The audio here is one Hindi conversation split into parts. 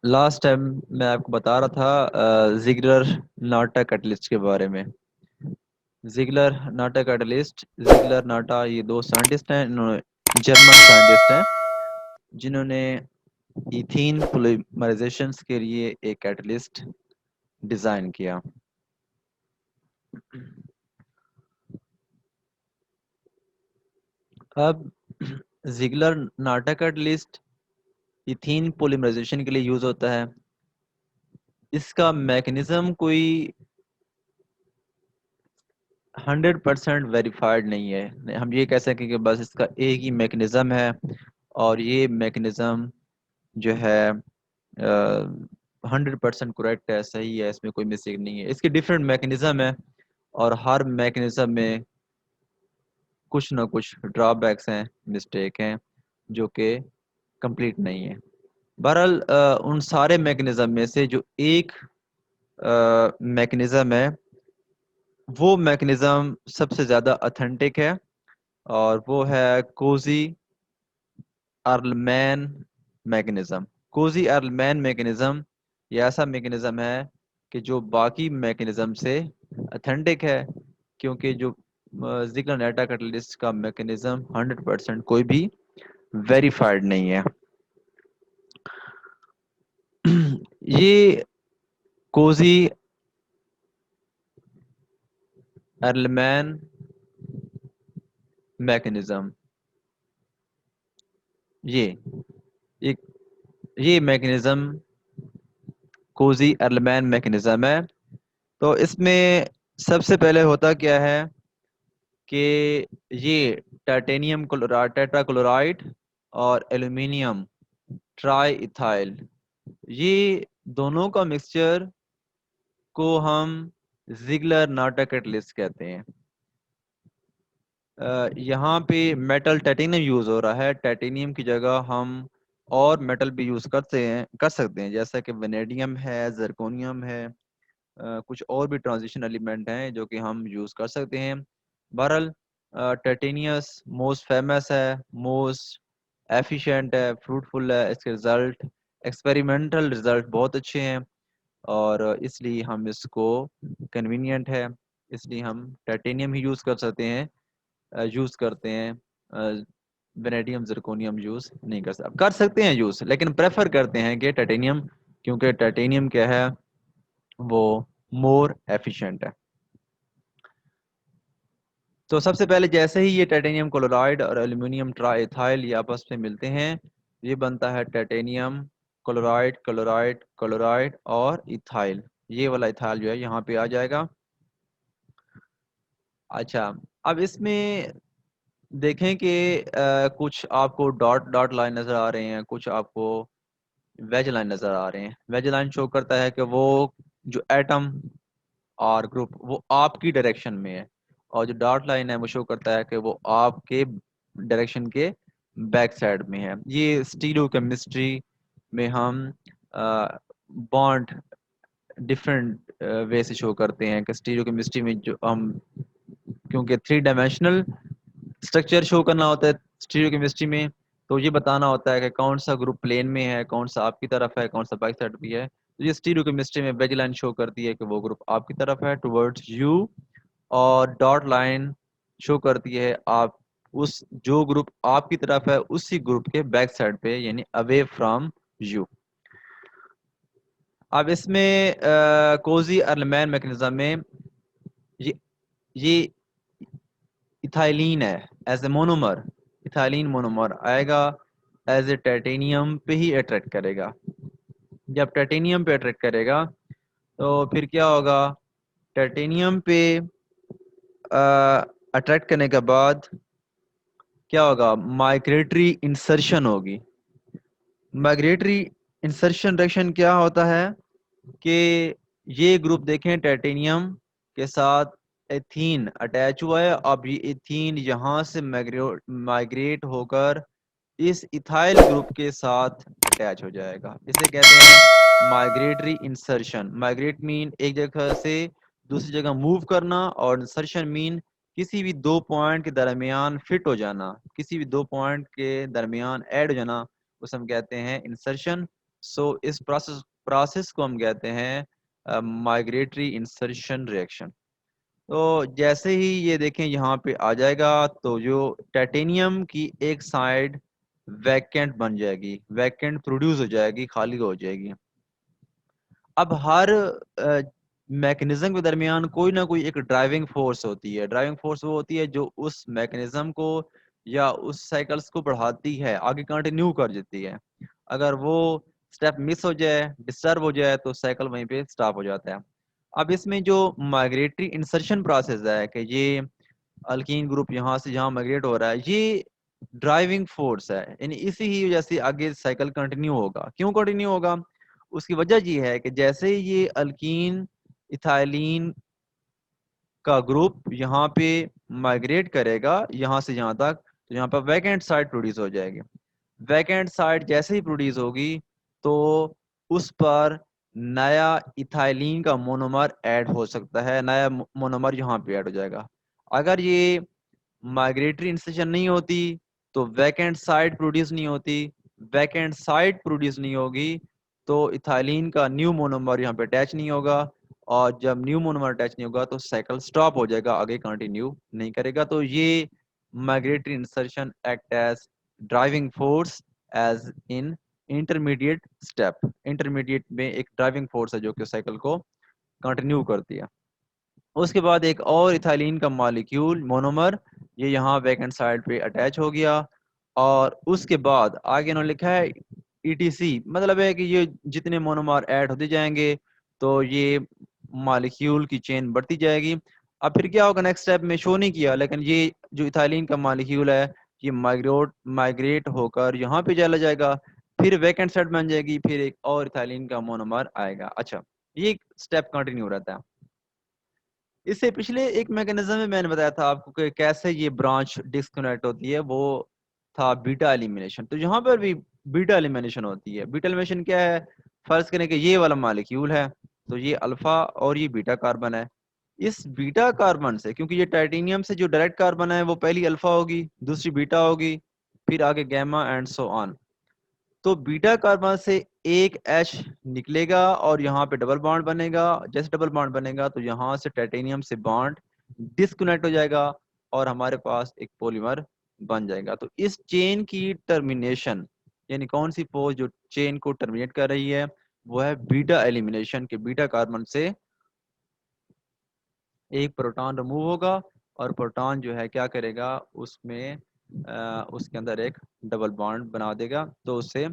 लास्ट टाइम मैं आपको बता रहा था जिगलर नाटा कैटलिस्ट के बारे में। जिगलर नाटा कैटलिस्ट, जिगलर नाटा, ये दो साइंटिस्ट हैं, इन्होंने जर्मन साइंटिस्ट हैं जिन्होंने इथीन पोलीमराइजेशन के लिए एक कैटलिस्ट डिजाइन किया। अब Ziegler Natta catalyst ethene polymerisation के लिए यूज होता है। इसका मैकेनिज्म कोई 100% वेरीफाइड नहीं है। हम ये कह सकें कि बस इसका एक ही मैकेनिज्म है और ये मैकेनिज्म जो है 100% करेक्ट है, सही है, इसमें कोई मिस्टेक नहीं है। इसके डिफरेंट मैकेनिज्म है और हर मैकेनिज्म में कुछ ना कुछ ड्रॉबैक्स हैं, मिस्टेक हैं जो कि कंप्लीट नहीं है। बहरहाल उन सारे मैकेनिज्म में से जो एक मैकेनिज्म है वो मैकेनिज्म सबसे ज़्यादा ऑथेंटिक है और वो है कोजी अर्लमैन मैकेनिज्म। कोजी अर्लमैन मैकेनिज्म ये ऐसा मैकेनिज्म है कि जो बाकी मैकेनिज्म से ऑथेंटिक है, क्योंकि जो जिगलर नाटा कैटलिस्ट का मैकेनिज्म 100% कोई भी वेरीफाइड नहीं है। ये कोजी अर्लमैन मैकेनिज्म, ये एक ये मैकेनिज्म कोजी अर्लमैन मैकेनिज्म है। तो इसमें सबसे पहले होता क्या है कि ये टाइटेनियम क्लोराइड, टेट्रा क्लोराइड और एल्यूमिनियम ट्राई इथाइल, ये दोनों का मिक्सचर को हम जिगलर नाटा कैटलिस्ट कहते हैं। यहाँ पे मेटल टाइटेनियम यूज हो रहा है। टाइटेनियम की जगह हम और मेटल भी यूज कर सकते हैं, जैसा कि वेनेडियम है, जर्कोनियम है, कुछ और भी ट्रांजिशन एलिमेंट हैं जो कि हम यूज कर सकते हैं। बहरहाल टाइटेनियस मोस्ट फेमस है, मोस्ट एफिशिएंट है, फ्रूटफुल है। इसके रिजल्ट, एक्सपेरिमेंटल रिजल्ट बहुत अच्छे हैं और इसलिए हम इसको कन्वीनियंट है, इसलिए हम टाइटेनियम ही यूज कर सकते हैं, यूज करते हैं। वेनेडियम जर्कोनियम यूज नहीं कर सकते हैं यूज, लेकिन प्रेफर करते हैं कि टाइटेनियम, क्योंकि टाइटेनियम क्या है, वो मोर एफिशिएंट है। तो सबसे पहले जैसे ही ये टाइटेनियम क्लोराइड और एल्यूमिनियम ट्राइथाइल ये आपस में मिलते हैं, ये बनता है टाइटेनियम क्लोराइड, क्लोराइड, क्लोराइड और इथाइल। ये वाला इथाइल जो है यहाँ पे आ जाएगा। अच्छा, अब इसमें देखें कि कुछ आपको डॉट डॉट लाइन नज़र आ रहे हैं, कुछ आपको वेज लाइन नज़र आ रहे हैं। वेज लाइन शो करता है कि वो जो एटम और ग्रुप वो आपकी डायरेक्शन में है, और जो डॉट लाइन है वो शो करता है कि वो आपके डायरेक्शन के बैक साइड में है। ये स्टीरियो केमिस्ट्री में हम बॉन्ड डिफरेंट वे से शो करते हैं कि स्टीरियो केमिस्ट्री में जो हम, क्योंकि 3 डायमेंशनल स्ट्रक्चर शो करना होता है स्टीरियो केमिस्ट्री में, तो ये बताना होता है कि कौन सा ग्रुप प्लेन में है, कौन सा आपकी तरफ है, कौन सा बैक साइड भी है। तो ये स्टीरियो केमिस्ट्री में वेज लाइन शो करती है कि वो ग्रुप आपकी तरफ है, टुवर्ड्स यू, और डॉट लाइन शो करती है आप उस जो ग्रुप आपकी तरफ है उसी ग्रुप के बैक साइड पे, यानी अवे फ्रॉम यू। अब इसमें कोजी अर्लमैन मैकेनिज्म में ये ये इथाइलिन है as a monomer, ethylene monomer आएगा, एज ए टाइटेनियम पे ही अट्रैक्ट करेगा। जब टाइटेनियम पे अट्रैक्ट करेगा तो फिर क्या होगा, टाइटेनियम पे अट्रैक्ट करने के बाद क्या होगा, माइग्रेटरी इंसर्शन होगी। माइग्रेटरी इंसर्शन रिएक्शन क्या होता है कि ये ग्रुप देखें टाइटेनियम के साथ एथीन अटैच हुआ है। अब ये एथीन यहाँ से माइग्रेट होकर इस इथाइल ग्रुप के साथ अटैच हो जाएगा। इसे कहते हैं माइग्रेटरी इंसर्शन। माइग्रेट मीन एक जगह से दूसरी जगह मूव करना, और इंसर्शन मीन किसी भी दो पॉइंट के दरमियान फिट हो जाना, किसी भी दो पॉइंट के दरमियान ऐड हो जाना, उसे हम कहते हैं इंसर्शन। सो इस प्रोसेस को हम कहते हैं माइग्रेटरी इंसर्शन रिएक्शन। तो जैसे ही ये देखें यहाँ पे आ जाएगा तो जो टाइटेनियम की एक साइड वैकेंट बन जाएगी, वैकेंट प्रोड्यूस हो जाएगी, खाली हो जाएगी। अब हर मैकेनिज्म के दरमियान कोई ना कोई एक ड्राइविंग फोर्स होती है। ड्राइविंग फोर्स वो होती है जो उस मैकेनिज्म को या उस साइकिल्स को बढ़ाती है, आगे कंटिन्यू कर देती है। अगर वो स्टेप मिस हो जाए, डिस्टर्ब हो जाए, तो साइकिल वहीं पे स्टॉप हो जाता है। अब इसमें जो माइग्रेटरी इंसर्शन प्रोसेस है कि ये अल्कीन ग्रुप यहाँ से यहाँ माइग्रेट हो रहा है, ये ड्राइविंग फोर्स है। यानी इसी ही वजह से आगे साइकिल कंटिन्यू होगा। क्यों कंटिन्यू होगा? उसकी वजह ये है कि जैसे ये अल्कीन इथाइलिन का ग्रुप यहाँ पे माइग्रेट करेगा यहाँ से यहाँ तक, तो यहाँ पर वैकेंट साइड प्रोड्यूस हो जाएगी। वैकेंट साइड जैसे ही प्रोड्यूस होगी तो उस पर नया इथाइलिन का मोनोमर ऐड हो सकता है, नया मोनोमर यहाँ पे ऐड हो जाएगा। अगर ये माइग्रेटरी इंसर्शन नहीं होती तो वैकेंट साइड प्रोड्यूस नहीं होती, वैकेंट साइड प्रोड्यूस नहीं होगी तो इथाइलिन का न्यू मोनोमर यहाँ पे अटैच नहीं होगा, और जब न्यू मोनोमर अटैच नहीं होगा तो साइकिल स्टॉप हो जाएगा, आगे कंटिन्यू नहीं करेगा। तो ये migratory insertion act as driving force as in intermediate step. Intermediate में एक ड्राइविंग फोर्स है जो कि साइकिल को कंटिन्यू करती है। उसके बाद एक और इथाइलिन का मॉलिक्यूल मोनोमर ये यहाँ वैकेंट साइड पे अटैच हो गया, और उसके बाद आगे इन्होंने लिखा है ईटीसी, मतलब है कि ये जितने मोनोमर ऐड होते जाएंगे तो ये मॉलिक्यूल की चेन बढ़ती जाएगी। अब फिर क्या होगा नेक्स्ट स्टेप में शो नहीं किया, लेकिन ये जो इथाइलिन का मॉलिक्यूल है ये माइग्रेट होकर यहाँ पे चला जाएगा, फिर वैकेंट साइड बन जाएगी, फिर एक और इथाइलिन का मोनोमर आएगा। अच्छा, ये स्टेप कंटिन्यू रहता है। इससे पिछले एक मैकेनिज्म में मैंने बताया था आपको कि कैसे ये ब्रांच डिस्कनेक्ट होती है, वो था बीटा एलिमिनेशन। तो यहाँ पर भी बीटा एलिमिनेशन होती है। बीटा एलिमिनेशन क्या है? फर्ज करें कि ये वाला मॉलिक्यूल है, तो ये अल्फा और ये बीटा कार्बन है। इस बीटा कार्बन से, क्योंकि ये टाइटेनियम से जो डायरेक्ट कार्बन है वो पहली अल्फा होगी, दूसरी बीटा होगी, फिर आगे गैमा एंड सो ऑन। तो बीटा कार्बन से एक H निकलेगा और यहाँ पे डबल बॉन्ड बनेगा। जैसे डबल बॉन्ड बनेगा तो यहाँ से टाइटेनियम से बॉन्ड डिस्कनेक्ट हो जाएगा और हमारे पास एक पॉलीमर बन जाएगा। तो इस चेन की टर्मिनेशन, यानी कौन सी फोर्स जो चेन को टर्मिनेट कर रही है, वो है बीटा एलिमिनेशन के। बीटा कार्बन से एक प्रोटॉन रिमूव होगा और प्रोटॉन जो है क्या करेगा, उसमें उसके अंदर एक डबल बॉन्ड बना देगा, तो उससे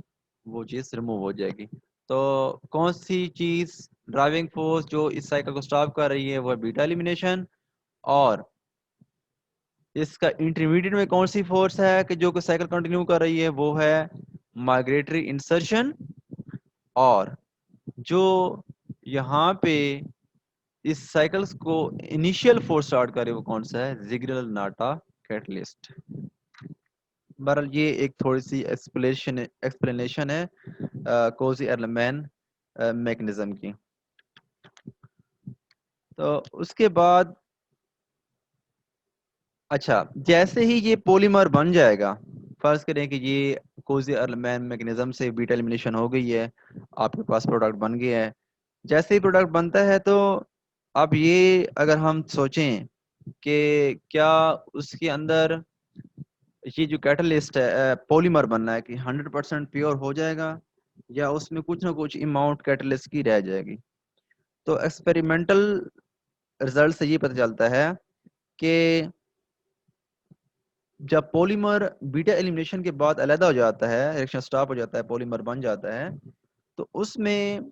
वो चीज़ रिमूव हो जाएगी। तो कौन सी चीज़ ड्राइविंग फोर्स जो इस साइकिल को स्टॉप कर रही है, वो है बीटा एलिमिनेशन। और इसका इंटरमीडिएट में कौन सी फोर्स है कि जो कि साइकिल कंटिन्यू कर रही है, वो है माइग्रेटरी इंसर्शन। और जो यहाँ पे इस साइकिल्स को इनिशियल फोर्स स्टार्ट करे वो कौन सा है? जिग्रल नाटा कैटलिस्ट। बहरहाल ये एक थोड़ी सी एक्सप्लेनेशन है कोजी एरलमैन मैकेनिज्म की। तो उसके बाद अच्छा, जैसे ही ये पॉलीमर बन जाएगा, फर्ज करें कि ये कोजी एरलमैन मैकेनिज्म से बीटा एलिमिनेशन हो गई है, आपके पास प्रोडक्ट बन गया है। जैसे ही प्रोडक्ट बनता है तो अब ये अगर हम सोचें कि क्या उसके अंदर ये जो कैटलिस्ट है पॉलीमर बनना है कि 100% प्योर हो जाएगा या उसमें कुछ ना कुछ अमाउंट कैटलिस्ट की रह जाएगी। तो एक्सपेरिमेंटल रिजल्ट से ये पता चलता है कि जब पॉलीमर बीटा एलिमिनेशन के बाद अलग हो जाता है, रिएक्शन स्टॉप हो जाता है, पॉलीमर बन जाता है, तो उसमें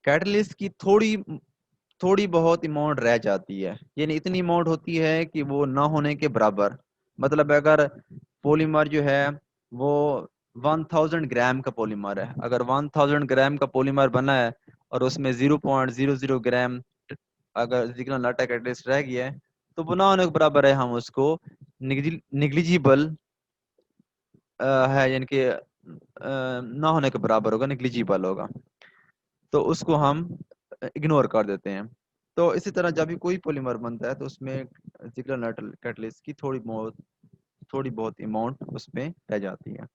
कैटलिस्ट की थोड़ी थोड़ी बहुत अमाउंट रह जाती है। यानी इतनी अमाउंट होती है कि वो ना होने के बराबर। मतलब अगर पॉलीमर जो है वो 1000 ग्राम का पॉलीमर है, अगर 1000 ग्राम का पॉलीमर बना है और उसमें 0.00 ग्राम अगर जिग्नल नाटा कैटलिस्ट रह गया है, तो वो ना होने के बराबर है। हम उसको निग्लिजिबल है, यानी कि ना होने के बराबर होगा, निग्लिजिबल होगा, तो उसको हम इग्नोर कर देते हैं। तो इसी तरह जब भी कोई पॉलीमर बनता है तो उसमें जिग्नल कैटलिस्ट की थोड़ी बहुत अमाउंट उसमें रह जाती है।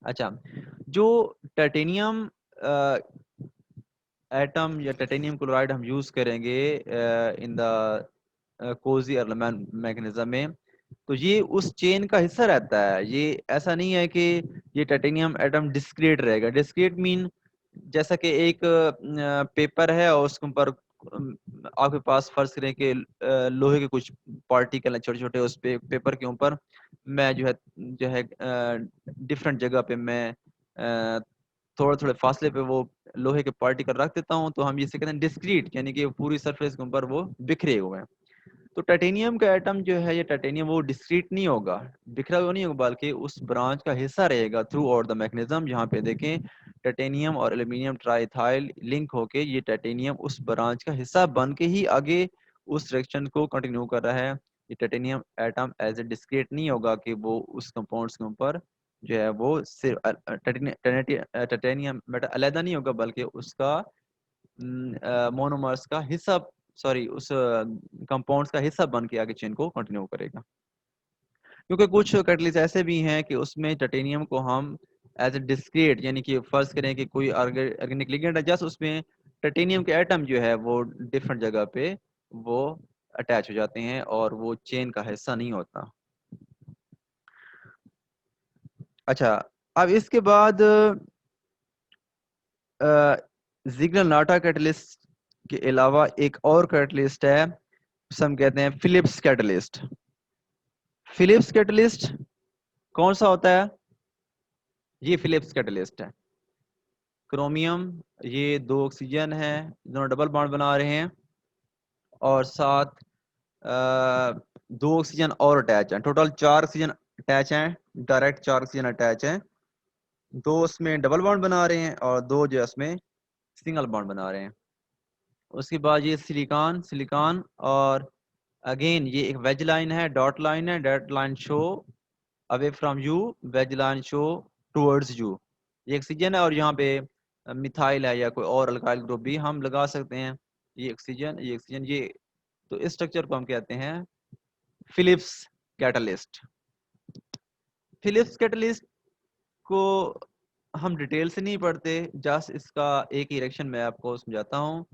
अच्छा, जो टाइटेनियम एटम या टाइटेनियम क्लोराइड हम यूज़ करेंगे इन द कोजी अर्लमैन मैग्नीज्म में, तो ये उस चेन का हिस्सा रहता है। ये ऐसा नहीं है कि ये टाइटेनियम एटम डिस्क्रीट रहेगा। डिस्क्रीट मीन जैसा कि एक पेपर है और उसके ऊपर आपके पास फर्ज करें कि लोहे के कुछ पार्टिकल हैं छोटे छोटे, उस पे पेपर के ऊपर मैं जो है डिफरेंट जगह पे मैं थोड़े थोड़े फासले पे वो लोहे के पार्टिकल रख देता हूँ, तो हम इसे कहते हैं डिस्क्रीट, यानी कि पूरी सरफेस के ऊपर वो बिखरे हुए हैं। तो टाइटेनियम का एटम जो है, ये टाइटेनियम वो डिस्क्रीट नहीं होगा, बिखरा हुआ नहीं होगा, बल्कि उस ब्रांच का हिस्सा रहेगा थ्रू आउट द मैग्नेज्म। यहाँ पे देखें, टाइटेनियम और एल्यूमिनियम ट्राइथाइल लिंक होके ये टाइटेनियम उस ब्रांच का हिस्सा बन के ही आगे उस रिएक्शन को कंटिन्यू कर रहा है। ये titanium atom as a discrete नहीं होगा कि वो उस कंपाउंड्स के ऊपर जो है वो सिर्फ टाइटेनियम मेटल अलग नहीं होगा, बल्कि उसका मोनोमर्स का हिस्सा, सॉरी उस कंपाउंड्स का हिस्सा बन के आगे चेन को कंटिन्यू करेगा। क्योंकि कुछ कैटलिस्ट ऐसे भी हैं कि उसमें टाइटेनियम को हम एज ए डिस्क्रीट, यानी कि फर्ज करें कि कोई ऑर्गेनिक लिगेंड है, जस्ट उसमें टाइटेनियम के एटम जो है वो डिफरेंट जगह पे वो अटैच हो जाते हैं और वो चेन का हिस्सा नहीं होता। अच्छा, अब इसके बाद जिग्नल नाटा कैटलिस्ट के अलावा एक और कैटलिस्ट है, उसे हम कहते हैं फिलिप्स कैटलिस्ट। फिलिप्स कैटलिस्ट कौन सा होता है? ये फिलिप्स कैटलिस्ट है। क्रोमियम, ये दो ऑक्सीजन है, दोनों डबल बॉन्ड बना रहे हैं और साथ दो ऑक्सीजन और अटैच हैं। टोटल 4 ऑक्सीजन अटैच हैं, डायरेक्ट 4 ऑक्सीजन अटैच हैं। दो उसमें डबल बॉन्ड बना रहे हैं और दो जो उसमें सिंगल बॉन्ड बना रहे हैं। उसके बाद ये सिलिकॉन सिलिकॉन और अगेन ये एक वेज लाइन है, डॉट लाइन है, dot line show away from you, wedge line show towards you. ये ऑक्सीजन है और यहाँ पे मिथाइल है या कोई और अल्काइल ग्रुप भी हम लगा सकते हैं। ये ऑक्सीजन, ये ऑक्सीजन, ये तो इस स्ट्रक्चर को हम कहते हैं फिलिप्स कैटलिस्ट। फिलिप्स कैटलिस्ट को हम डिटेल से नहीं पढ़ते, जस्ट इसका एक ही रिएक्शन मैं आपको समझाता हूँ।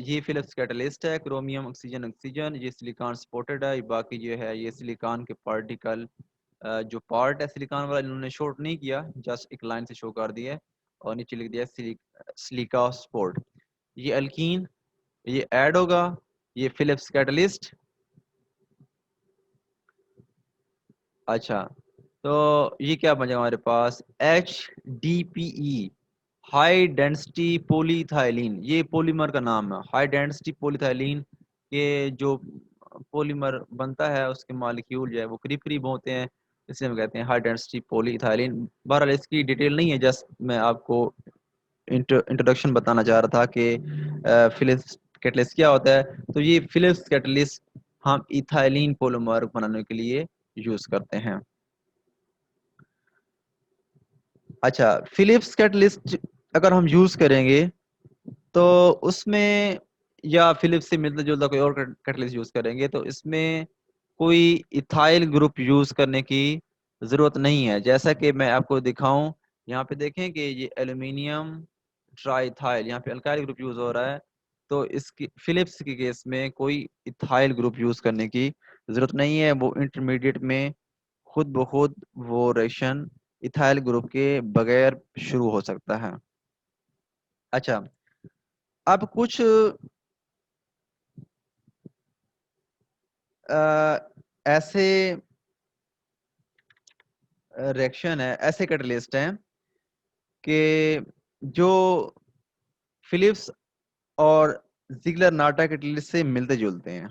ये फिलिप्स कैटलिस्ट है, क्रोमियम ऑक्सीजन ऑक्सीजन, ये सिलिकॉन सपोर्टेड है, बाकी जो है ये सिलिकॉन के पार्टिकल जो पार्ट है सिलिकॉन वाला इन्होंने शॉर्ट नहीं किया, जस्ट एक लाइन से शो कर दिया है और नीचे लिख दिया सिलिका स्पोर्ट। ये अल्कीन, ये ऐड होगा, ये फिलिप्स कैटलिस्ट। अच्छा, तो ये क्या बन जाएगा हमारे पास? HDPE, high density polyethylene. ये पॉलीमर का नाम है, हाई डेंसिटी पोलीथाइलिन के जो पॉलीमर बनता है उसके मॉलिक्यूल जो है वो करीब करीब होते हैं, इसे हम कहते हैं हाई डेंसिटी पोलीथाइलिन। बहरहाल इसकी डिटेल नहीं है, जस्ट मैं आपको इंट्रोडक्शन बताना चाह रहा था कि फिलिप्स कैटलिस्ट क्या होता है। तो ये फिलिप्स कैटलिस्ट हम इथाइलिन पॉलीमर बनाने के लिए यूज करते हैं। अच्छा, फिलिप्स कैटलिस्ट अगर हम यूज करेंगे तो उसमें, या फिलिप्स से मिलता जुलता कोई और कैटलिस्ट यूज करेंगे तो इसमें कोई इथाइल ग्रुप यूज करने की जरूरत नहीं है। जैसा कि मैं आपको दिखाऊं, यहाँ पे देखें कि ये एल्यूमिनियम ट्राइथाइल, यहाँ पे अल्काइल ग्रुप यूज हो रहा है, तो इसकी फिलिप्स के केस में कोई इथाइल ग्रुप यूज करने की जरूरत नहीं है। वो इंटरमीडिएट में खुद ब खुद वो रिएक्शन इथाइल ग्रुप के बगैर शुरू हो सकता है। अच्छा, अब कुछ ऐसे रिएक्शन है, ऐसे कैटलिस्ट हैं कि जो फिलिप्स और जिगलर नाटा कैटलिस्ट से मिलते जुलते हैं।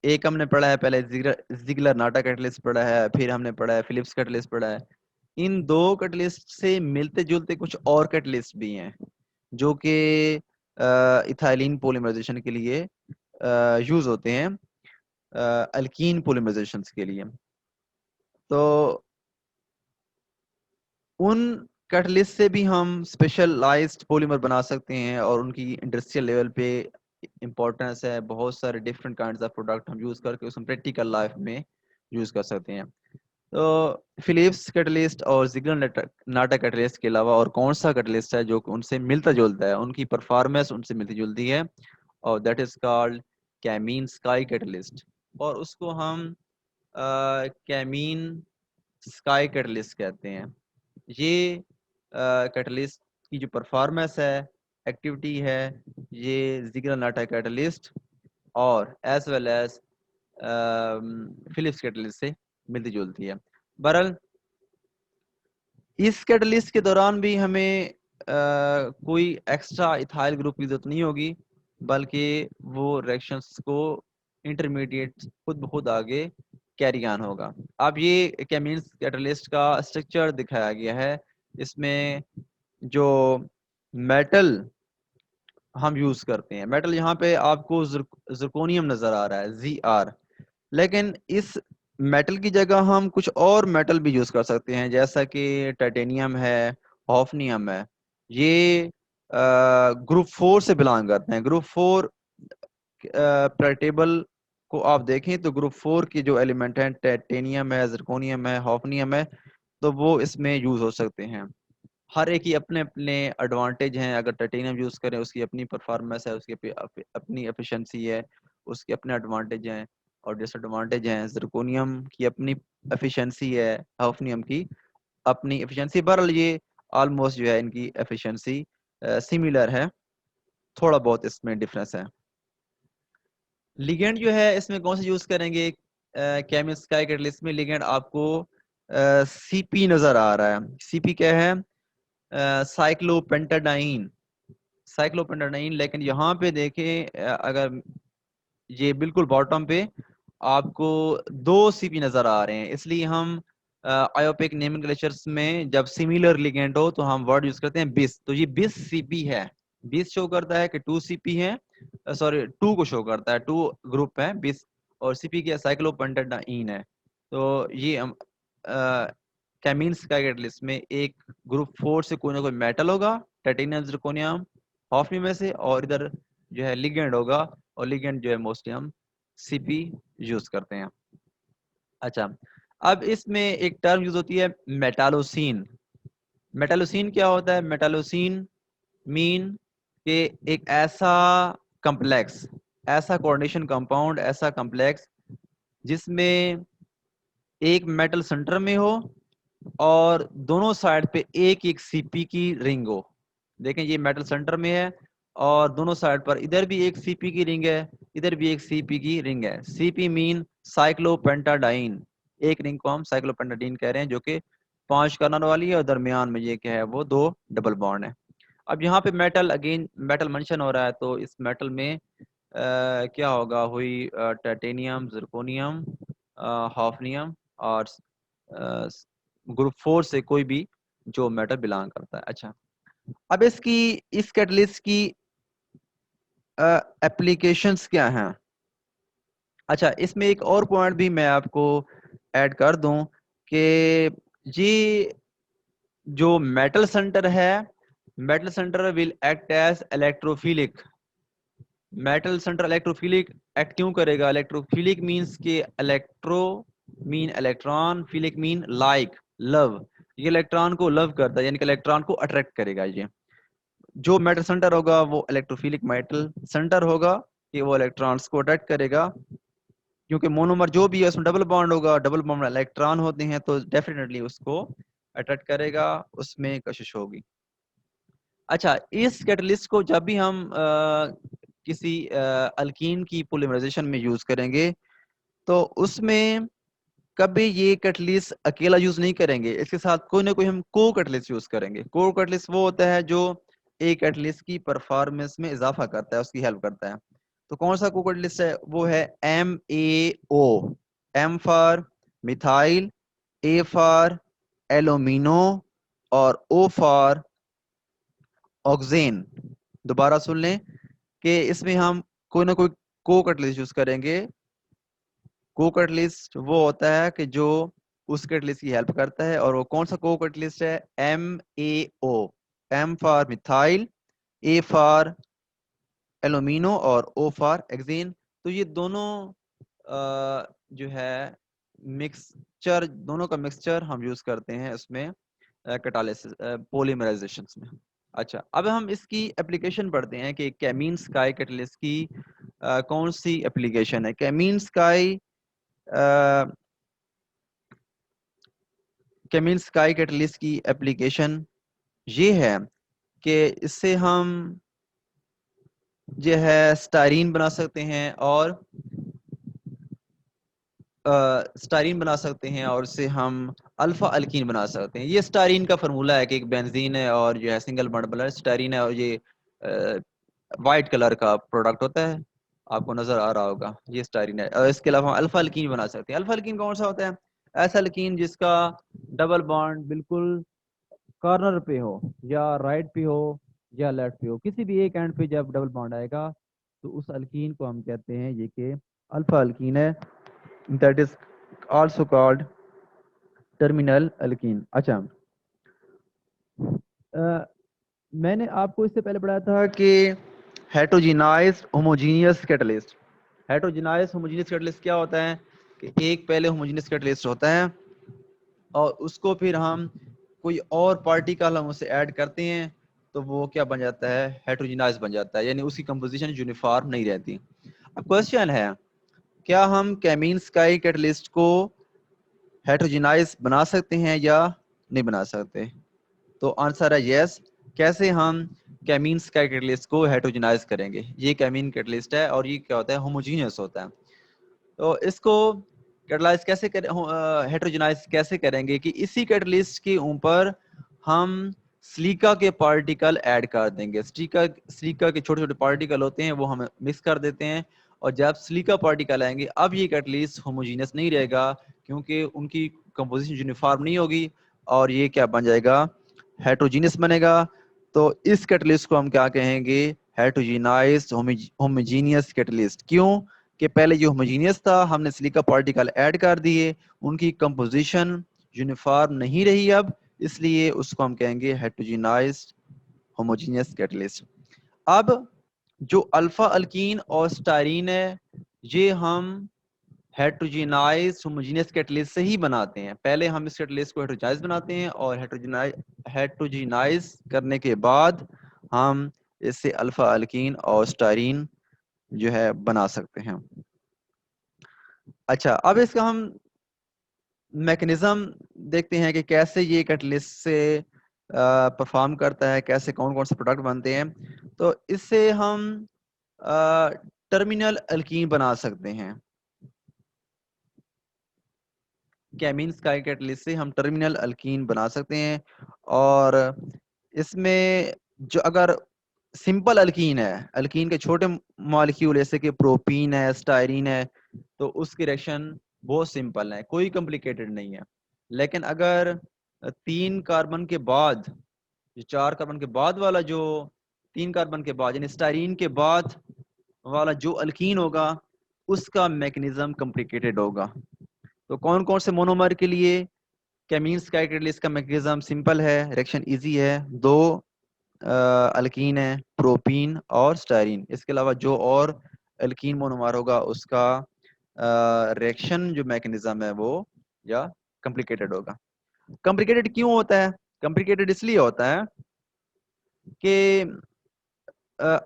एक हमने पढ़ा है पहले, जिगलर नाटा कैटलिस्ट पढ़ा है, फिर हमने पढ़ा है फिलिप्स कैटलिस्ट पढ़ा है। इन दो कैटलिस्ट से मिलते जुलते कुछ और कैटलिस्ट भी हैं जो कि इथाइलिन पॉलीमराइजेशन के लिए यूज होते हैं, अल्कीन पॉलीमराइजेशन के लिए। तो उन कैटलिस्ट से भी हम स्पेशलाइज्ड पॉलीमर बना सकते हैं और उनकी इंडस्ट्रियल लेवल पे इम्पोर्टेंस है। बहुत सारे डिफरेंट काइंड्स ऑफ प्रोडक्ट हम यूज करके उसमें प्रैक्टिकल लाइफ में यूज कर सकते हैं। तो फिलिप्स कैटलिस्ट और जिगलर नाटा कैटलिस्ट के अलावा और कौन सा कैटलिस्ट है जो उनसे मिलता जुलता है, उनकी परफॉर्मेंस उनसे मिलती जुलती है, और that is called Kaminsky catalyst. और उसको हम कैमीन स्काई कैटलिस्ट कहते हैं। ये कैटलिस्ट की जो परफॉर्मेंस है, एक्टिविटी है, ये जिगलर नाटा कैटलिस्ट और as well as Phillips catalyst से मिलती जुलती है। बहरहाल इस कैटलिस्ट के दौरान भी हमें कोई एक्स्ट्रा इथाइल ग्रुप की जरूरत नहीं होगी, बल्कि वो रिएक्शंस को इंटरमीडिएट खुद ब खुद आगे कैरी ऑन होगा। अब ये कैमीन्स कैटलिस्ट का स्ट्रक्चर दिखाया गया है। इसमें जो मेटल हम यूज करते हैं, मेटल यहाँ पे आपको जिरकोनियम नजर आ रहा है, Zr, लेकिन इस मेटल की जगह हम कुछ और मेटल भी यूज कर सकते हैं, जैसा कि टाइटेनियम है, हॉफनियम है। ये ग्रुप 4 से बिलोंग करते हैं। ग्रुप 4 टेबल को आप देखें तो ग्रुप 4 की जो एलिमेंट हैं, टाइटेनियम है, जिरकोनियम है, हॉफनियम है, तो वो इसमें यूज हो सकते हैं। हर एक ही अपने अपने एडवांटेज हैं। अगर टाइटेनियम यूज करें उसकी अपनी परफॉर्मेंस है, उसकी अपनी एफिशिएंसी है, उसके अपने एडवांटेज हैं और डिसएडवांटेज हैं। जिरकोनियम की अपनी एफिशिएंसी है, हॉफनियम की अपनी एफिशिएंसी। बहरहाल ये ऑलमोस्ट जो है इनकी एफिशिएंसी सिमिलर है, थोड़ा बहुत इसमें डिफरेंस है। लिगेंड जो है इसमें कौन सा यूज करेंगे, केमिस्ट का कैटलिस्ट में लिगेंड आपको सीपी नजर आ रहा है। सीपी क्या है, साइक्लोपेंटाडाइन, साइक्लोपेंटाडाइन। लेकिन यहाँ पे देखें अगर ये बिल्कुल बॉटम पे आपको 2 सीपी नजर आ रहे हैं, इसलिए हम आयोपिक नोमेनक्लेचर्स में जब सिमिलर लिगेंड हो तो हम वर्ड यूज करते हैं बिस। तो ये 20 सीपी है, 20 शो करता है कि 2 सीपी है, सॉरी 2 को शो करता है, 2 ग्रुप है 20, और सीपी की साइक्लोपेंटाडाइन है। तो ये कैमीन्स का कैटलिस्ट में एक ग्रुप 4 से कोई ना कोई मेटल होगा, टाइटेनियम, जिरकोनियम, हॉफनी में से, और इधर जो है लिगेंड होगा, और लिगेंड जो है मोस्टली हम सीपी यूज करते हैं। अच्छा, अब इसमें एक टर्म यूज होती है मेटालोसिन। मेटालोसिन क्या होता है, मेटालोसिन मीन के एक ऐसा कम्प्लेक्स, ऐसा कोऑर्डिनेशन कंपाउंड, ऐसा कम्प्लेक्स जिसमें एक मेटल सेंटर में हो और दोनों साइड पे एक एक सीपी की रिंग हो। देखें ये मेटल सेंटर में है और दोनों साइड पर इधर भी एक सीपी की रिंग है, इधर भी एक सीपी की रिंग है। सीपी मीन साइक्लोपेंटाडाइन, एक रिंग को हम साइक्लोपेंटाडाइन कह रहे हैं, जो कि 5 कर्नल वाली है, और दरमियान में ये क्या है, वो 2 डबल बॉन्ड है। अब यहाँ पे मेटल, अगेन मेटल मेंशन हो रहा है, तो इस मेटल में क्या होगा, हुई टाइटेनियम, जिरकोनियम, हॉफनियम और ग्रुप 4 से कोई भी जो मेटल बिलोंग करता है। अच्छा, अब इसकी, इस कैटलिस्ट की एप्लीकेशंस क्या हैं। अच्छा, इसमें एक और पॉइंट भी मैं आपको ऐड कर दूं कि ये जो मेटल सेंटर है, metal centre will act as electrophilic. Metal centre electrophilic act क्यों करेगा, इलेक्ट्रोफिलिक मींस के electro mean electron, philic mean like, love. ये इलेक्ट्रॉन को लव करता है, यानी कि इलेक्ट्रॉन को अट्रैक्ट करेगा। ये जो मेटल सेंटर होगा वो इलेक्ट्रोफिलिक मेटल सेंटर होगा, कि वो इलेक्ट्रॉन्स को अट्रैक्ट करेगा, क्योंकि मोनोमर जो भी है उसमें डबल बॉन्ड होगा, डबल बॉन्ड में इलेक्ट्रॉन होते हैं, तो डेफिनेटली उसको अट्रैक्ट करेगा, उसमें कशिश होगी। अच्छा, इस कैटलिस्ट को जब भी हम किसी अल्कीन की पॉलीमराइजेशन में यूज करेंगे, तो उसमें कभी ये कैटलिस्ट अकेला यूज नहीं करेंगे, इसके साथ कोई ना कोई हम को कैटलिस्ट यूज करेंगे। को कैटलिस्ट वो होता है जो एक कैटलिस्ट की परफॉर्मेंस में इजाफा करता है, उसकी हेल्प करता है। तो कौन सा को कैटलिस्ट है, वो है MAO। M for methyl, A for alumino, और ओ फॉर ऑक्सेन। दोबारा सुन लें कि इसमें हम कोई ना कोई को कैटलिस्ट यूज करेंगे। को कैटलिस्ट वो होता है कि जो उस कैटलिस्ट की हेल्प करता है, और वो कौन सा को कैटलिस्ट है, MAO। M for methyl, A for alumino, और ओ फॉर एक्सीन। तो ये दोनों जो है मिक्स मिक्सचर, दोनों का मिक्सचर हम यूज करते हैं इसमें कैटालिसिस पॉलीमराइजेशन में। अच्छा, अब हम इसकी एप्लीकेशन पढ़ते हैं कि कैमीन स्काई कैटलिस्ट की कौन सी एप्लीकेशन है। कैमीन स्काई कैमीन स्काई कैटलिस्ट की एप्लीकेशन ये है कि इससे हम जो है स्टायरीन बना सकते हैं और स्टायरीन बना सकते हैं और इससे हम अल्फा अल्कीन बना सकते हैं। ये स्टायरीन का फार्मूला है कि एक बेंजीन है और जो है सिंगल बॉन्ड है स्टायरीन है, और ये वाइट कलर का प्रोडक्ट होता है, आपको नजर आ रहा होगा, ये स्टायरीन है। और इसके अलावा हम अल्फा अल्कीन बना सकते हैं। अल्फा अल्कीन कौन सा होता है? ऐसा अल्कीन जिसका डबल बॉन्ड बिल्कुल कॉर्नर पे हो, या राइट पे हो या लेफ्ट पे हो, किसी भी एक एंड पे जब डबल बॉन्ड आएगा तो उस अल्कीन को हम कहते हैं ये कि अल्फा अल्कीन है। That is also called terminal alkyne. अच्छा, मैंने आपको इससे पहले पढ़ाया था कि हेटेरोजेनाइज्ड होमोजेनियस कैटलिस्ट। हेटेरोजेनाइज्ड होमोजेनियस कैटलिस्ट क्या होता है कि एक पहले होमोजेनियस कैटलिस्ट होता है और उसको फिर हम कोई और पार्टिकल हम उसे ऐड करते हैं तो वो क्या बन जाता है? हेटेरोजेनाइज बन जाता है, यानी उसकी कंपोजिशन यूनिफॉर्म नहीं रहती। अब क्वेश्चन है, क्या हम कैमीन स्काई कैटलिस्ट को हेटेरोजेनाइज बना सकते हैं या नहीं बना सकते? तो आंसर है यस। कैसे हम कैमीन स्काई कैटलिस्ट को हेटेरोजेनाइज करेंगे? ये कैमीन कैटलिस्ट है और ये क्या होता है? होमोजीनियस होता है। तो इसको कैटलाइज कैसे करें, हेटेरोजेनाइज कैसे करेंगे कि इसी कैटलिस्ट के ऊपर हम सिलिका के पार्टिकल ऐड कर देंगे। सिलिका के छोटे छोटे पार्टिकल होते हैं वो हम मिक्स कर देते हैं, और जब सिलिका पार्टिकल आएंगे अब ये कैटलिस्ट होमोजीनियस नहीं रहेगा क्योंकि उनकी कंपोजिशन यूनिफॉर्म नहीं होगी, और ये क्या बन जाएगा? हेटेरोजीनियस बनेगा। तो इस कैटलिस्ट को हम क्या कहेंगे? हेटेरोजेनाइज्ड होमोजीनियस कैटलिस्ट। क्यों? कि पहले जो होमोजीनियस था हमने सिलिका पार्टिकल ऐड कर दिए, उनकी कंपोजिशन यूनिफॉर्म नहीं रही अब, इसलिए उसको हम कहेंगे हेटेरोजेनाइज्ड होमोजीनियस कैटलिस्ट। अब जो अल्फा अल्कीन और स्टायरीन है ये हम हेटेरोजेनाइज्ड होमोजेनियस कैटलिस्ट से ही बनाते हैं। पहले हम इस कैटलिस्ट को हेटेरोजेनाइज बनाते हैं और हेटेरोजेनाइज करने के बाद हम इससे अल्फा अल्कीन और स्टायरीन जो है बना सकते हैं। अच्छा, अब इसका हम मैकेनिज्म देखते हैं कि कैसे ये कैटलिस्ट से परफॉर्म करता है, कैसे कौन कौन से प्रोडक्ट बनते हैं। तो इससे हम टर्मिनल अल्कीन बना सकते हैं। कैमीन स्काई कैटलिस्ट से हम टर्मिनल अल्कीन बना सकते हैं, और इसमें जो अगर सिंपल अल्कीन है, अल्कीन के छोटे मॉलिक्यूल जैसे कि प्रोपीन है, स्टायरीन है, तो उसकी रिएक्शन बहुत सिंपल है, कोई कॉम्प्लिकेटेड नहीं है। लेकिन अगर 3 कार्बन के बाद, जो 4 कार्बन के बाद वाला, जो 3 कार्बन के बाद यानी स्टायरीन के बाद वाला जो अल्कीन होगा उसका मैकेनिज्म कॉम्प्लिकेटेड होगा। तो कौन कौन से मोनोमर के लिए कैमीन स्काई कैटलिस्ट का मैकेनिज्म सिंपल है, रिएक्शन इजी है, 2 अल्कीन है, प्रोपीन और स्टायरीन। इसके अलावा जो और अल्कीन मोनोमर होगा उसका रिएक्शन जो मैकेनिज्म है वो या कॉम्प्लिकेटेड होगा। कॉम्प्लिकेटेड क्यों होता है? कॉम्प्लिकेटेड इसलिए होता है कि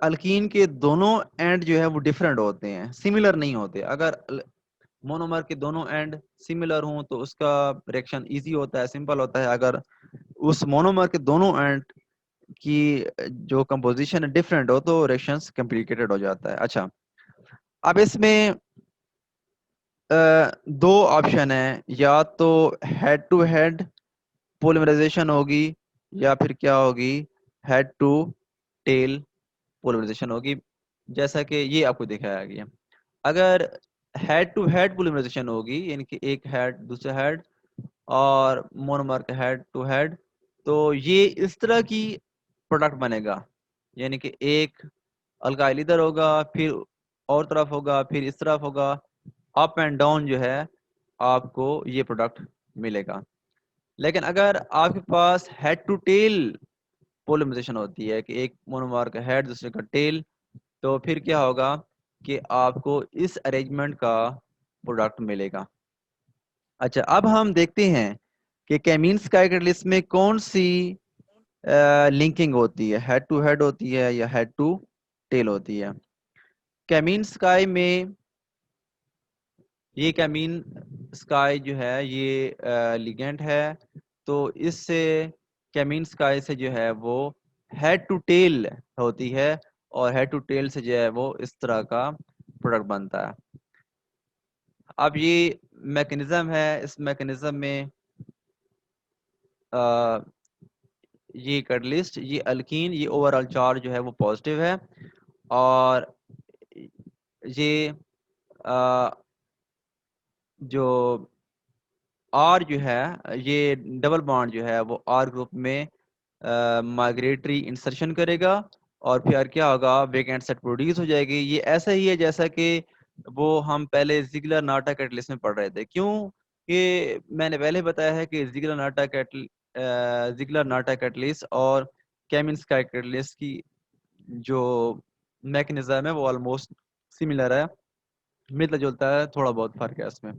अल्कीन के दोनों एंड जो है वो डिफरेंट होते हैं, सिमिलर नहीं होते। अगर मोनोमर के दोनों एंड सिमिलर हों तो उसका रिएक्शन इजी होता है, सिंपल होता है। अगर उस मोनोमर के दोनों एंड की जो कंपोजिशन है डिफरेंट हो तो रिएक्शंस कॉम्प्लिकेटेड हो जाता है। अच्छा, अब इसमें 2 ऑप्शन है, या तो हेड टू हेड पोलिमराइजेशन होगी या फिर क्या होगी? हेड टू टेल पोलिमराइजेशन होगी, जैसा कि ये आपको दिखाया गया। अगर हेड टू हेड पोलिमराइजेशन होगी यानी कि एक हेड दूसरा हेड और मोनोमर का हेड टू हेड, तो ये इस तरह की प्रोडक्ट बनेगा, यानी कि एक अल्काइल इधर होगा, फिर और तरफ होगा, फिर इस तरफ होगा, अप एंड डाउन जो है आपको ये प्रोडक्ट मिलेगा। लेकिन अगर आपके पास हेड टू टेल पोलिमराइजेशन होती है कि एक मोनोमर का हेड दूसरे का टेल, तो फिर क्या होगा कि आपको इस अरेंजमेंट का प्रोडक्ट मिलेगा। अच्छा, अब हम देखते हैं कि केमीन्स का कैटलिस्ट में कौन सी लिंकिंग होती है, हेड टू हेड होती है या हेड टू टेल होती है। केमीन स्काई में ये केमीन स्काई जो है ये लिगेंड है, तो इससे केमीन स्काई से जो है वो हेड टू टेल होती है, और हेड टू टेल से जो है वो इस तरह का प्रोडक्ट बनता है। अब ये मैकेनिज्म है, इस मैकेनिज्म में आ, ये कैटलिस्ट, ये अल्कीन, ये ओवरऑल चार्ज जो है वो पॉजिटिव है, और ये आ, जो आर जो है, ये डबल बॉन्ड जो है वो आर ग्रुप में माइग्रेटरी इंसर्शन करेगा, और फिर क्या होगा, वेकेंट सेट प्रोड्यूस हो जाएगी। ये ऐसा ही है जैसा कि वो हम पहले जिगलर नाटा कैटलिस्ट में पढ़ रहे थे। क्यों कि मैंने पहले बताया है कि जिगलर नाटा कैटलिस्ट और केमिन्स का कैटलिस्ट की जो मैकेनिज्म है वो ऑलमोस्ट सिमिलर है, मिलता जुलता है, थोड़ा बहुत फर्क है इसमें।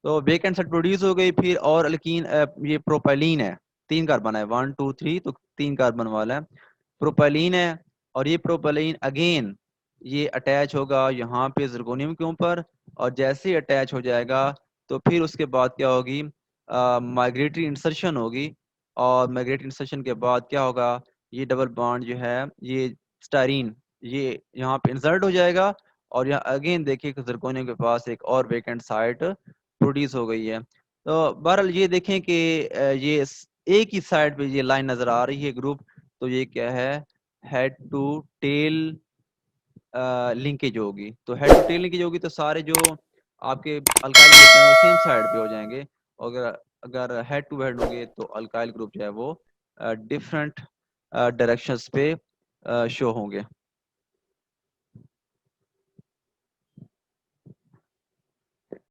तो वेकेंट सेट प्रोड्यूस हो गई, फिर और अल्कीन, ये प्रोपाइलीन है, 3 कार्बन है, 1 2 3, तो 3 कार्बन वाला है, प्रोपाइलीन है। और ये प्रोपाइलीन अगेन ये अटैच होगा यहाँ पे जिरकोनियम के ऊपर, और जैसे ही अटैच हो जाएगा तो फिर उसके बाद क्या होगी, माइग्रेटरी इंसर्शन होगी, और माइग्रेटरी इंसर्शन के बाद क्या होगा, ये डबल बॉन्ड जो है ये स्टाइरीन ये यहाँ पे इंसर्ट हो जाएगा, और यहाँ अगेन देखिए कि जिरकोनियम के पास एक और वेकेंट साइट प्रोड्यूस हो गई है। तो बहरहाल ये देखें कि ये एक ही साइड पे ये लाइन नजर आ रही है ग्रुप, तो ये क्या है, हेड टू टेल लिंकेज होगी। तो हेड टू टेल लिंकेज होगी तो सारे जो आपके अल्काइल ग्रुप हैं वो सेम साइड पे हो जाएंगे, और अगर अगर हेड टू हेड होंगे तो अल्काइल ग्रुप जो है वो डिफरेंट डायरेक्शंस पे शो होंगे।